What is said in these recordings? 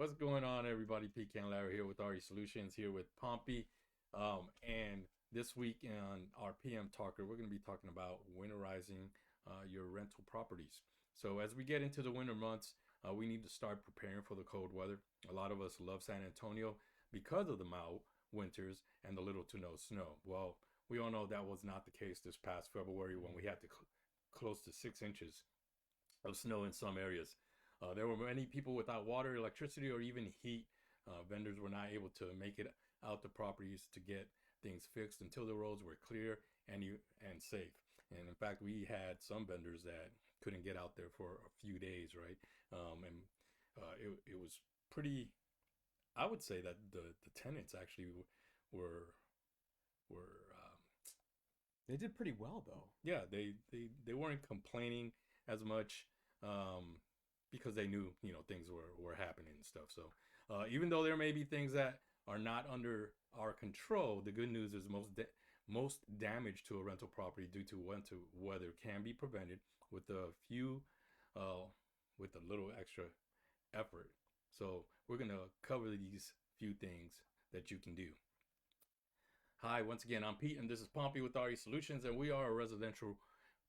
What's going on, everybody? Pete and Larry here with Solutions, here with Pompi. And this week on our PM Talker, we're going to be talking about winterizing your rental properties. So as we get into the winter months, we need to start preparing for the cold weather. A lot of us love San Antonio because of the mild winters and the little to no snow. Well, we all know that was not the case this past February when we had to close to 6 inches of snow in some areas. There were many people without water, electricity, or even heat. Vendors were not able to make it out to properties to get things fixed until the roads were clear and safe. And in fact, we had some vendors that couldn't get out there for a few days, right? It was pretty. I would say that the tenants actually were They did pretty well though. yeah, they weren't complaining as much. Because they knew, things were happening and stuff. So even though there may be things that are not under our control, the good news is most damage to a rental property due to winter weather can be prevented with with a little extra effort. So we're gonna cover these few things that you can do. Hi, once again, I'm Pete, and this is Pompi with Solutions, and we are a residential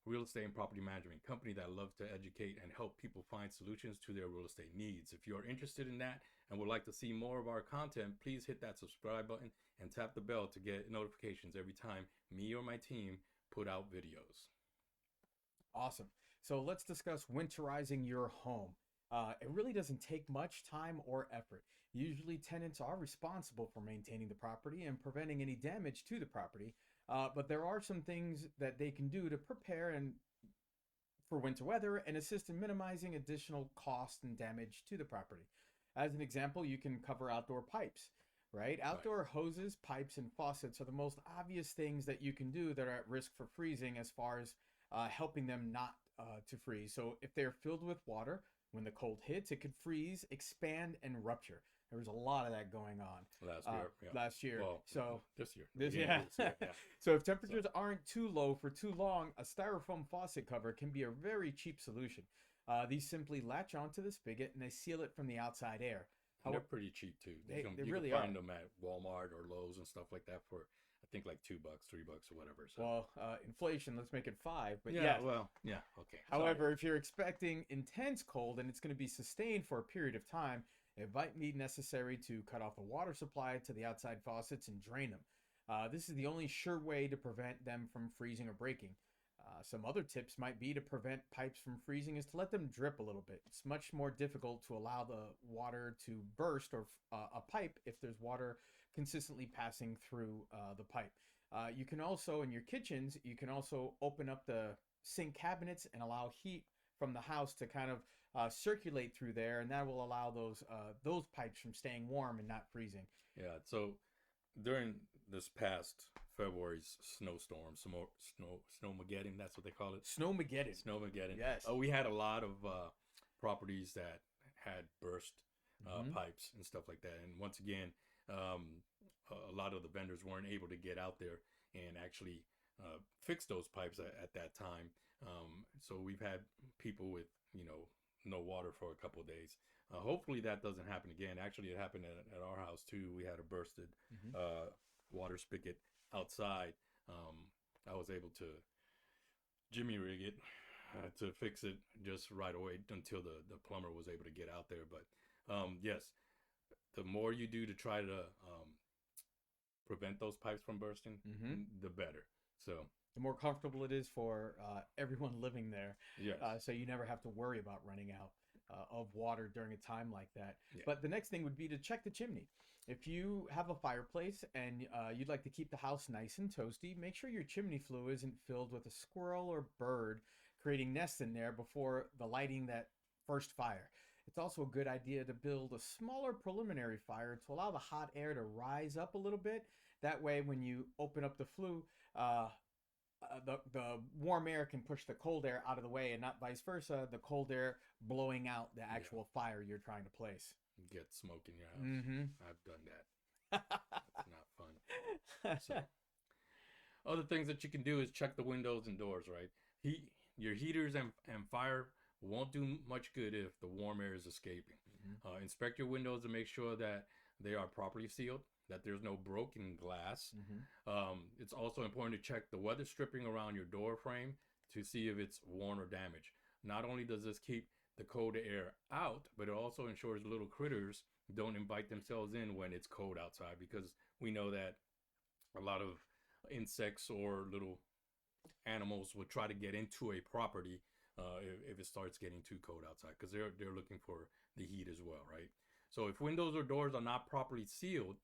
real estate and property management company that loves to educate and help people find solutions to their real estate needs. If you're interested in that and would like to see more of our content, please hit that subscribe button and tap the bell to get notifications every time me or my team put out videos. Awesome. So let's discuss winterizing your home. It really doesn't take much time or effort. Usually tenants are responsible for maintaining the property and preventing any damage to the property. But there are some things that they can do to prepare for winter weather and assist in minimizing additional cost and damage to the property. As an example, you can cover outdoor pipes, right? Outdoor hoses, pipes, and faucets are the most obvious things that you can do that are at risk for freezing as far as helping them not to freeze. So if they're filled with water, when the cold hits, it could freeze, expand, and rupture. There was a lot of that going on last year. Well, so this year. Yeah. So if temperatures aren't too low for too long, a styrofoam faucet cover can be a very cheap solution. These simply latch onto the spigot and they seal it from the outside air. And they're pretty cheap too. They you really can find are. them at Walmart or Lowe's and stuff like that for, I think, like $2, $3 or whatever. So. Well, inflation, let's make it 5. But yeah, okay. However, if you're expecting intense cold and it's going to be sustained for a period of time, it might be necessary to cut off the water supply to the outside faucets and drain them. This is the only sure way to prevent them from freezing or breaking. Some other tips might be to prevent pipes from freezing is to let them drip a little bit. It's much more difficult to allow the water to burst or a pipe if there's water consistently passing through the pipe. You can also, in your kitchens, you can also open up the sink cabinets and allow heat from the house to kind of circulate through there, and that will allow those pipes from staying warm and not freezing. Yeah. So during this past February's snowstorm, snowmageddon, that's what they call it. Snowmageddon. Yes. We had a lot of properties that had burst pipes and stuff like that. And once again, a lot of the vendors weren't able to get out there and actually fix those pipes at that time. So we've had people with, no water for a couple of days. Hopefully that doesn't happen again. Actually, it happened at our house too. We had a bursted water spigot outside. I was able to jimmy rig it to fix it just right away until the plumber was able to get out there. But yes, the more you do to try to prevent those pipes from bursting, the better. So the more comfortable it is for everyone living there. Yes. So you never have to worry about running out of water during a time like that. Yeah. But the next thing would be to check the chimney. If you have a fireplace and you'd like to keep the house nice and toasty, make sure your chimney flue isn't filled with a squirrel or bird creating nests in there before the lighting that first fire. It's also a good idea to build a smaller preliminary fire to allow the hot air to rise up a little bit. That way, when you open up the flue, the warm air can push the cold air out of the way and not vice versa, the cold air blowing out the actual fire you're trying to place. Get smoke in your house. I've done that. It's not fun. So, other things that you can do is check the windows and doors, right? Your heaters and fire won't do much good if the warm air is escaping. Inspect your windows to make sure that they are properly sealed, that there's no broken glass. It's also important to check the weather stripping around your door frame to see if it's worn or damaged. Not only does this keep the cold air out, but it also ensures little critters don't invite themselves in when it's cold outside, because we know that a lot of insects or little animals will try to get into a property if it starts getting too cold outside, because they're looking for the heat as well, right? So if windows or doors are not properly sealed,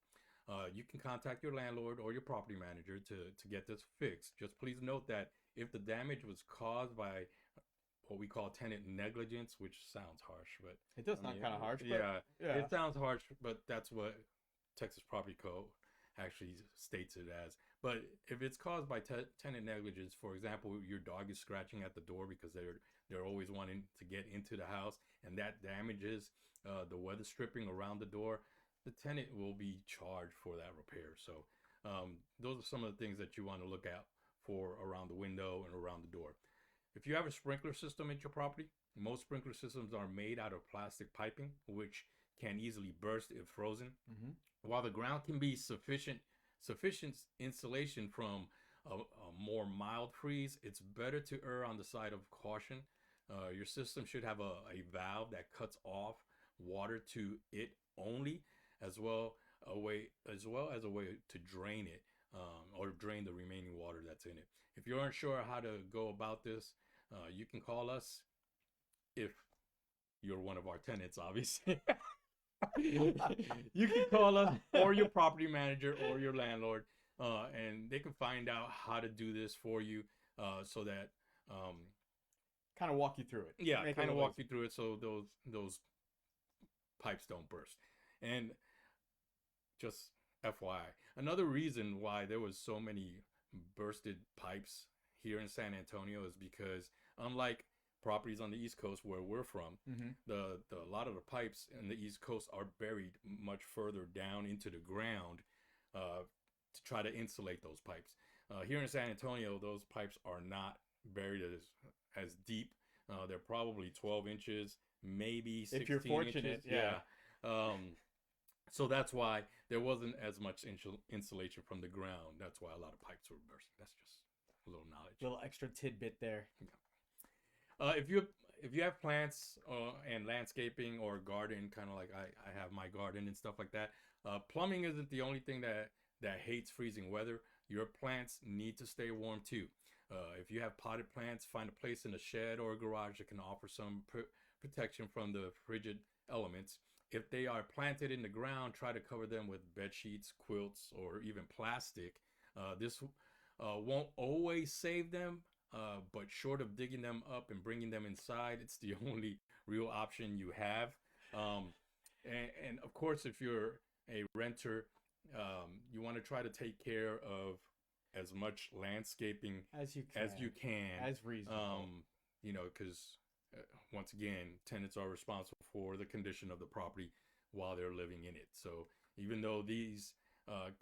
you can contact your landlord or your property manager to get this fixed. Just please note that if the damage was caused by what we call tenant negligence, which sounds harsh, but it does sound kind of harsh. Yeah, yeah, it sounds harsh, but that's what Texas Property Code actually states it as. But if it's caused by tenant negligence, for example, your dog is scratching at the door because they're always wanting to get into the house, and that damages the weather stripping around the door, the tenant will be charged for that repair. So those are some of the things that you want to look out for around the window and around the door. If you have a sprinkler system at your property, most sprinkler systems are made out of plastic piping, which can easily burst if frozen. While the ground can be sufficient insulation from a more mild freeze, it's better to err on the side of caution. Your system should have a valve that cuts off water to it only, as well as a way to drain it, or drain the remaining water that's in it. If you aren't sure how to go about this, you can call us if you're one of our tenants, obviously. You can call us or your property manager or your landlord, and they can find out how to do this for you, so that kind of walk you through it. Yeah, kind of walk you through it so those pipes don't burst. And just FYI, another reason why there was so many bursted pipes here in San Antonio is because, unlike properties on the East Coast where we're from, a lot of the pipes in the East Coast are buried much further down into the ground to try to insulate those pipes. Here in San Antonio, those pipes are not buried as deep. They're probably 12 inches, maybe 16 if you're fortunate, inches. Yeah. So that's why there wasn't as much insulation from the ground. That's why a lot of pipes were bursting. That's just a little knowledge. Little extra tidbit there. Yeah. If you have plants and landscaping or garden, kind of like I have my garden and stuff like that, plumbing isn't the only thing that hates freezing weather. Your plants need to stay warm too. If you have potted plants, find a place in a shed or a garage that can offer some protection from the frigid elements. If they are planted in the ground, try to cover them with bed sheets, quilts, or even plastic. This won't always save them, but short of digging them up and bringing them inside, it's the only real option you have. And of course, if you're a renter, you want to try to take care of as much landscaping as you can, as reasonable. Because once again, tenants are responsible for the condition of the property while they're living in it. So even though these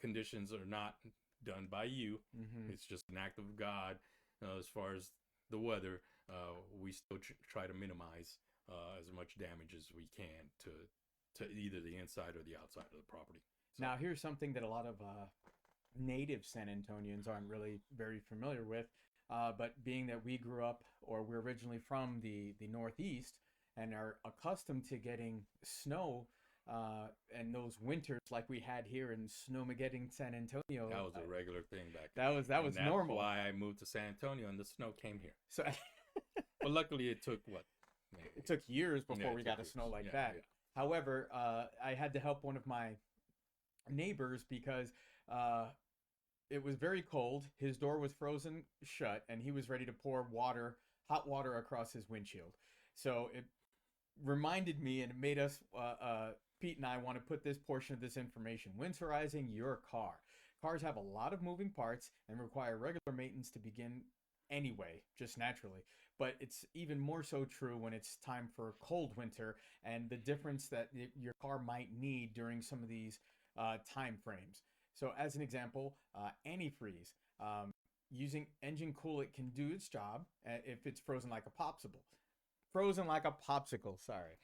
conditions are not done by you, it's just an act of God. As far as the weather, we still try to minimize as much damage as we can to either the inside or the outside of the property. So, now, here's something that a lot of native San Antonians aren't really very familiar with. But being that we grew up, or we're originally from the Northeast, and are accustomed to getting snow and those winters like we had here in Snowmageddon, San Antonio. That was a regular thing back then. That was normal. That's why I moved to San Antonio and the snow came here. So, but luckily it took what? It took years before we got a snow like that. Yeah. However, I had to help one of my neighbors because it was very cold. His door was frozen shut, and he was ready to pour hot water across his windshield. So it reminded me, and it made us, Pete and I, want to put this portion of this information: winterizing your car. Cars have a lot of moving parts and require regular maintenance to begin anyway, just naturally. But it's even more so true when it's time for a cold winter, and the difference that your car might need during some of these time frames. So as an example, antifreeze. Using engine coolant can do its job if it's frozen like a popsicle. frozen like a popsicle. Sorry.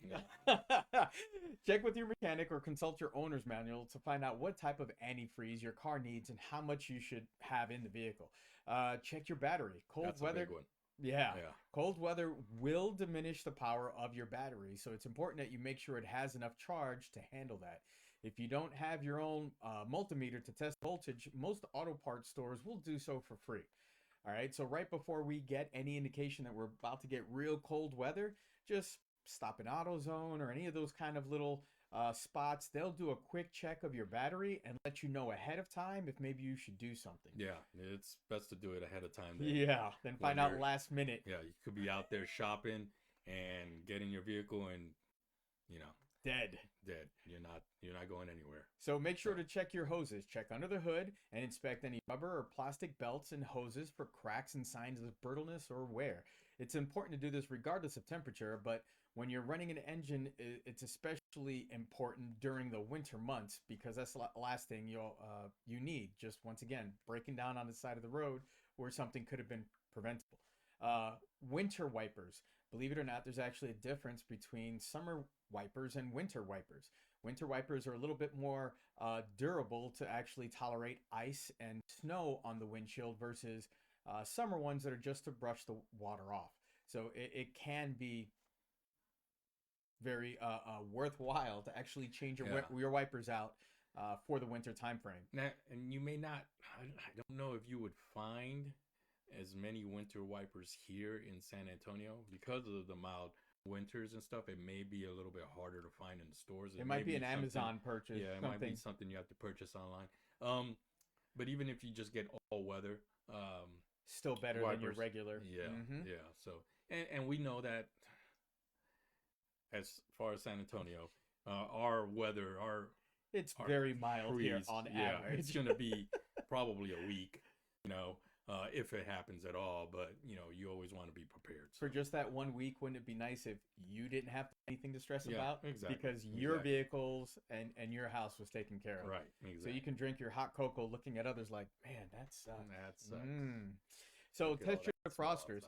Check with your mechanic or consult your owner's manual to find out what type of antifreeze your car needs and how much you should have in the vehicle. Check your battery. Cold That's weather. a big one. Yeah. Yeah. Cold weather will diminish the power of your battery, so it's important that you make sure it has enough charge to handle that. If you don't have your own multimeter to test voltage, most auto parts stores will do so for free. All right, so right before we get any indication that we're about to get real cold weather, just stop in AutoZone or any of those kind of little spots. They'll do a quick check of your battery and let you know ahead of time if maybe you should do something. Yeah, it's best to do it ahead of time. Then find out last minute. Yeah, you could be out there shopping and get in your vehicle and, Dead. You're not going anywhere. So make sure to check your hoses. Check under the hood and inspect any rubber or plastic belts and hoses for cracks and signs of brittleness or wear. It's important to do this regardless of temperature, but when you're running an engine, it's especially important during the winter months because that's the last thing you need. Just once again, breaking down on the side of the road where something could have been preventable. Winter wipers. Believe it or not, there's actually a difference between summer wipers and winter wipers. Winter wipers are a little bit more durable to actually tolerate ice and snow on the windshield versus summer ones that are just to brush the water off. So it can be very worthwhile to actually change your wipers out for the winter time frame. Now, and you may not, I don't know if you would find as many winter wipers here in San Antonio because of the mild winters and stuff. It may be a little bit harder to find in the stores. It might be an Amazon purchase. Yeah, it might be something you have to purchase online. But even if you just get all weather, still better wipers, than your regular. Yeah, yeah. So and we know that as far as San Antonio, our weather, it's very mild here on average. It's gonna be probably a week, if it happens at all. But you always want to be prepared. For just that 1 week, wouldn't it be nice if you didn't have anything to stress about? Exactly. Because your vehicles and your house was taken care of. Right. Exactly. So you can drink your hot cocoa looking at others like, man, that sucks. That sucks. So test your defrosters.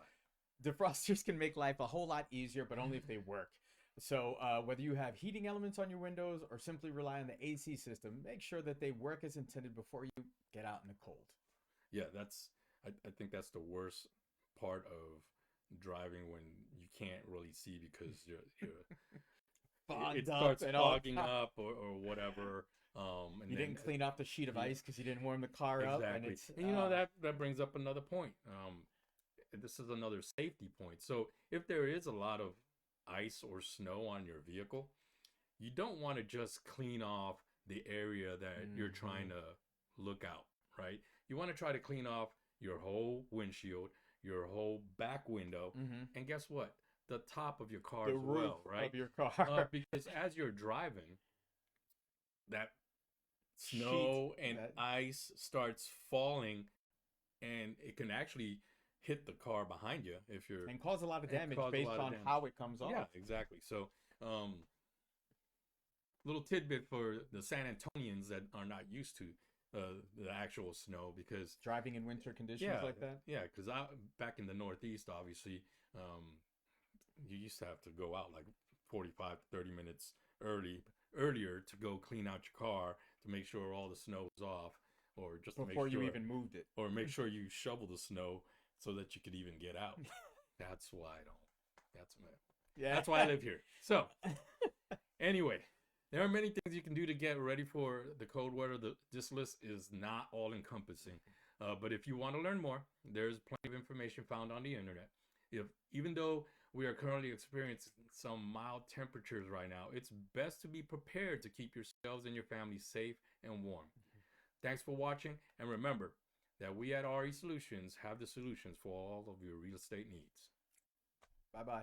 Defrosters can make life a whole lot easier, but only if they work. So whether you have heating elements on your windows or simply rely on the AC system, make sure that they work as intended before you get out in the cold. Yeah, I think that's the worst part of driving when you can't really see because it starts fogging up or whatever. And you didn't clean off the sheet of ice because you didn't warm the car up. And that brings up another point. This is another safety point. So if there is a lot of ice or snow on your vehicle, you don't want to just clean off the area that you're trying to look out, right? You want to try to clean off your whole windshield, your whole back window, and guess what? The top of your car as well, right? Of your car. Because as you're driving, that snow and ice starts falling, and it can actually hit the car behind you and cause a lot of damage based on how it comes off. Yeah, exactly. So, little tidbit for the San Antonians that are not used to the actual snow, because driving in winter conditions like that. Yeah, because back in the Northeast, obviously, you used to have to go out like 45 to 30 minutes earlier to go clean out your car to make sure all the snow was off, or just before you even moved it, or make sure you shovel the snow so that you could even get out. That's why that's why I live here. So anyway, there are many things you can do to get ready for the cold weather. This list is not all encompassing, but if you want to learn more, there's plenty of information found on the internet. Even though we are currently experiencing some mild temperatures right now, it's best to be prepared to keep yourselves and your family safe and warm. Thanks for watching, and remember that we at RE Solutions have the solutions for all of your real estate needs. Bye-bye.